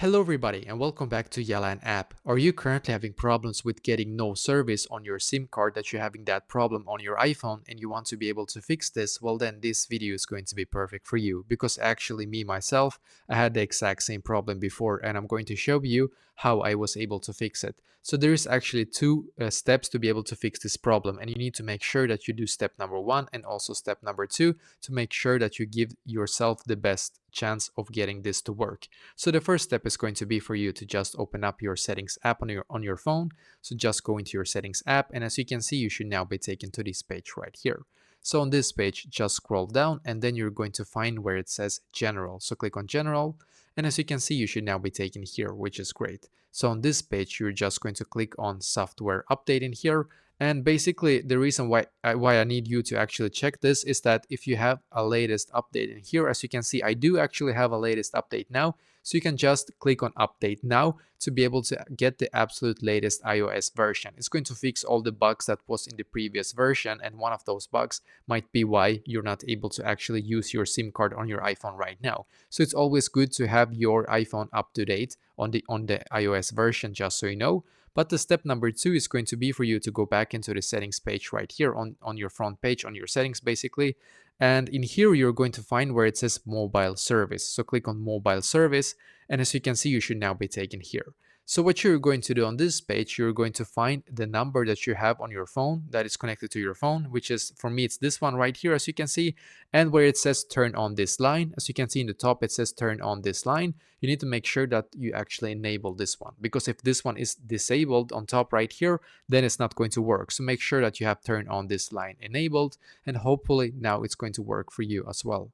Hello everybody and welcome back to Yalan app. Are you currently having problems with getting no service on your SIM card that you're having that problem on your iPhone and you want to be able to fix this? Well then this video is going to be perfect for you because actually me myself, I had the exact same problem before and I'm going to show you how I was able to fix it. So there is actually two steps to be able to fix this problem and you need to make sure that you do step number 1 and also step number 2 to make sure that you give yourself the best chance of getting this to work. So the first step is going to be for you to just open up your settings app on your phone. So just go into your settings app and as you can see you should now be taken to this page right here. So on this page just scroll down and then you're going to find where it says general. So click on general and as you can see you should now be taken here, which is great. So on this page you're just going to click on software update in here. And basically the reason why I need you to actually check this is that if you have a latest update in here, as you can see I do actually have a latest update now. So you can just click on update now to be able to get the absolute latest iOS version. It's going to fix all the bugs that was in the previous version, and one of those bugs might be why you're not able to actually use your SIM card on your iPhone right now. So it's always good to have your iPhone up to date on the iOS version, just so you know. But the step number 2 is going to be for you to go back into the settings page right here on your front page, on your settings basically. And in here, you're going to find where it says mobile service. So click on mobile service. And as you can see, you should now be taken here. So what you're going to do on this page, you're going to find the number that you have on your phone that is connected to your phone, which is, for me, it's this one right here, as you can see. And where it says turn on this line, as you can see in the top, it says turn on this line. You need to make sure that you actually enable this one, because if this one is disabled on top right here, then it's not going to work. So make sure that you have turn on this line enabled, and hopefully now it's going to work for you as well.